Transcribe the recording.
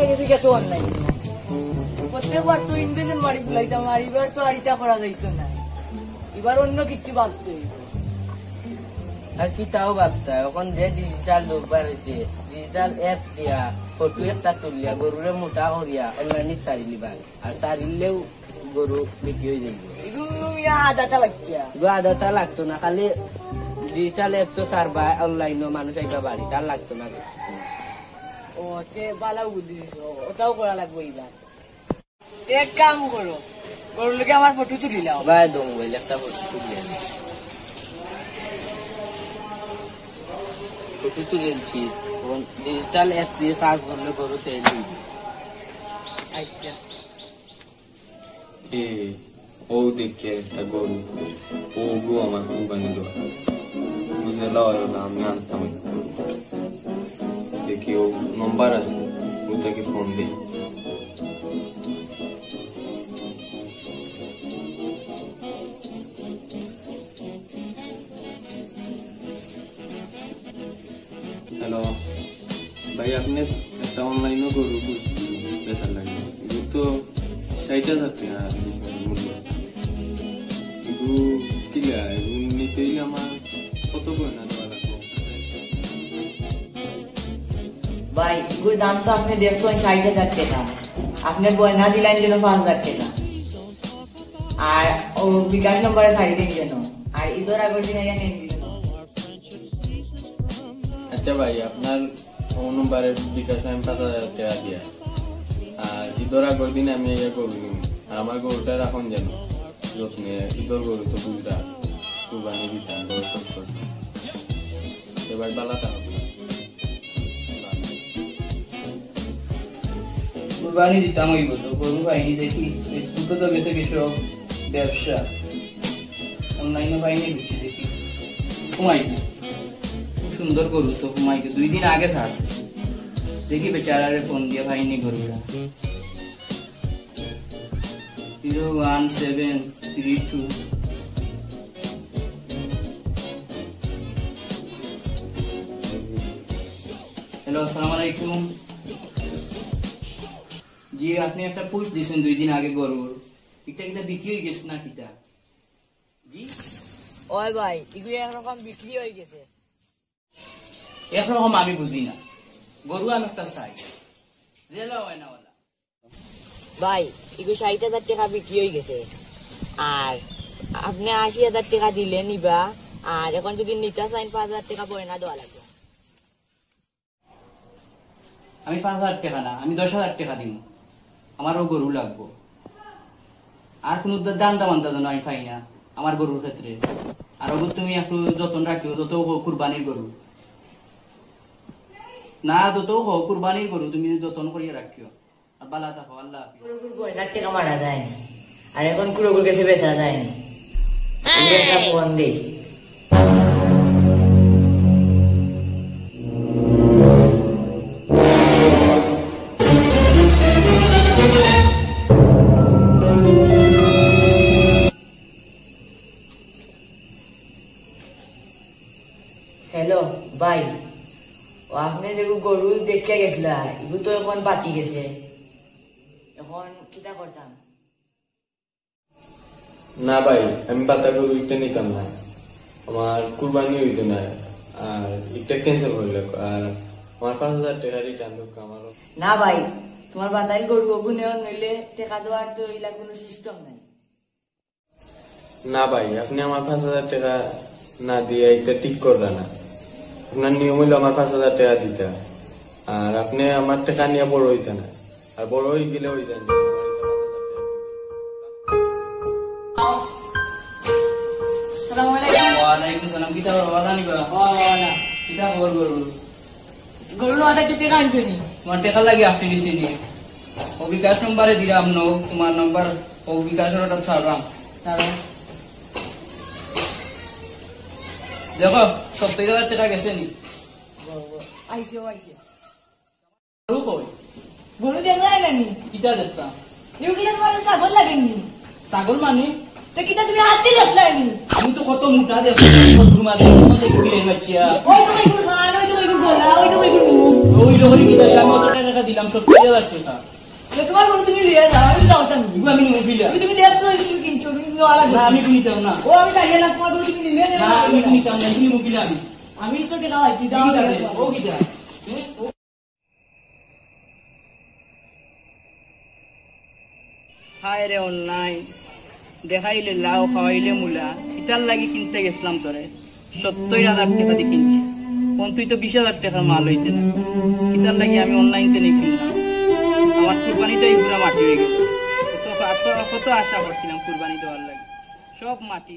গেছে কত অন্যায় প্রত্যেকবার তো ইন্ডিয়ান মারি বুলাইতাম আর এবার তো আর ইটা করা যাইতো না এবার অন্য কিছু ভাবতে আর কি তাও ভাবতা এখন যে ডিজিটাল লোক বাড়ছে ডিজিটাল অ্যাপ দিয়া ফটো একটা তুলিয়া গরুরে মোটা করিয়া অনলাইনে ছাড়িলিবা আর ছাড়িলেও গরু বিক্রি হয়ে যাইব আদাটা লাগতো না খালি ডিজিটাল অ্যাপ তো সারবা অনলাইনে মানুষ আইবা বাড়ি তার লাগতো না ও তে বালা বুদ্ধি ওটাও করা লাগবে এবার এক কাম করো গরুর লোকে আমার ফটো তুলিলাও ভাই দম বইলে একটা ফটো তুলিয়া ফটো তুলেছি ডিজিটাল অ্যাপ দিয়ে কাজ করলে গরু তেল দিবি আচ্ছা ও দেখে একটা গরু ও গো আমার কোম্পানি দেওয়া বুঝে লওয়া আমি আনতাম দেখি ও নম্বর আছে ওটাকে ফোন দিই হ্যালো ভাই আপনি একটা অনলাইনে গরু বেচার লাগে এগুলো তো 60,000 টাকা মূল্য এগুলো কিলা এগুলো নিতে গেলে আমার কত গয়না দেওয়া লাগবে ভাই এগুলোর দাম তো আপনি 60,000 টাকা আপনি বয়না দিলেন যেন 5,000 টাকা আর ও বিকাশ নম্বরে ছাড়ি দিন যেন আর ঈদের আগের দিন নেন দিন আচ্ছা ভাই আপনার নম্বরের বিকাশ আমি 5,000 টাকা দিয়া আর ঈদের আগের দিন আমি গরু নিব আর আমার গরুটা রাখুন যেন যত্নে ঈদের গরু তো গুজরাট কুরবানি দিতাম বড় কষ্ট করছে এবার বালাটা হবে কুরবানি দিতাম ওই বলতো গরু পাইনি দেখি ফেসবুকে তো গেছে কিছু ব্যবসা অনলাইনে পাইনি দেখি দেখি ঘুমাইনি খুব সুন্দর গরু তো ঘুমাইকে 2 দিন আগে ছাড়ছে দেখি বেচারারে ফোন দিয়ে পাইনি গরুরা 01732 হ্যালো আসসালামু আলাইকুম জি আপনি একটা পোস্ট দিয়েছেন 2 দিন আগে গরুর এটা কিটা বিক্রি হয়ে গেছে না কিটা জি ওই ভাই এগুলো একরকম বিক্রি হয়ে গেছে একরকম আমি বুঝি না গরু আমি একটা চাই জেলা হয় না ওলা ভাই এগুলো 60,000 টাকা বিক্রি হয়ে গেছে আর আপনি 80,000 টাকা দিলে নিবা আর এখন যদি নিতে চান 5,000 টাকা বয়না দেওয়া লাগবে আমি 5,000 টাকা না আমি 10,000 টাকা দিব আমারও গরু লাগবো আর কোন দান দামান দাদা আমি পাই না আমার গরুর ক্ষেত্রে আর ওগুলো তুমি একটু যত্ন রাখিও যত কুরবানির গরু না যত কুরবানির গরু তুমি যত্ন করিয়ে রাখিও আর বালা থাকো আল্লাহ হাফেজ বয়নার টাকা মারা যায়নি আর এখন কুড়োগুর কাছে বেচা যায়নি একটা ফোন দিই হ্যালো ভাই আপনি যে গরু দেখে গেছিল এগুলো তো এখন বাতি গেছে এখন কিটা করতাম না ভাই আমি পাতা গরু একটা নিতাম না আমার কুরবানি হইতো না আর একটা ক্যান্সেল করলে আর আমার 5,000 টাকা রিটার্ন দরকার আমারও না ভাই তোমার বাতাই গরু গুনে নইলে টাকা দেওয়ার তো এগুলা কোনো সিস্টেম নাই না ভাই আপনি আমার 5,000 টাকা না দিয়ে এটা ঠিক করলেন না আপনার নিয়ম হইলো আমার 5,000 টাকা দিতে আর আপনি আমার টাকা নিয়ে বড় হইতে না আর বড় হয়ে গেলে হয়ে যান ওয়ালাইকুম সালাম কিতা বাবা নিবা কিতা খবর গরু গরু আদা চুটি কাঞ্চনি তোমার টাকা লাগে আপনি দিছি নি ও বিকাশ নম্বরে দিলাম নো তোমার নম্বর ও বিকাশের ওটা ছাড়লাম দেখো 70,000 টাকা গেছে নি আইসো আইসো গরু কই গরু দেখলাই নানি কিতা দেখতাম ইউকিটা তোমার ছাগল লাগেনি ছাগল মানে তো কিটা তুমি হাতি দেখলানি আমি তো কত মোটা দেখছি কত ঘুমাতে দেখলে বাচ্চা ওই তো ওই গরু খান ওই তো ওই গরু বলা ওই তো ওই গরু ওই লোকের কিতা আমি কত টাকা দিলাম 70,000 টাকা তোমার গরু তুমি নিয়ে যাও, আমি যাওটা নিবি। আমি নিবো কিলা তুমি দেখছো তুমি কিনছো, তুমি নেওয়া লাগবে। না আমি নিতাম না ও আমি চাইয়ে না, তোমার গরু তুমি নিলে না আমি নিতাম না তুমি নিবো কিলা আমি তো কেনা হয়, তুই দাও। ও কিটা হায় রে অনলাইন দেখাইলে লাউ খাওয়াইলে মূলা ইটার লাগি কিনতে গেছিলাম তোরে 70,000 টাকা দিয়ে কিনছি কোন তুই তো 20,000 টাকার মাল হইতে না ইটার লাগি আমি অনলাইন থেকে কিনলাম আমার কুরবানিটাই পুরা মাটি হয়ে গেল কত আশা করছিলাম কুরবানি দেওয়ার লাগি সব মাটি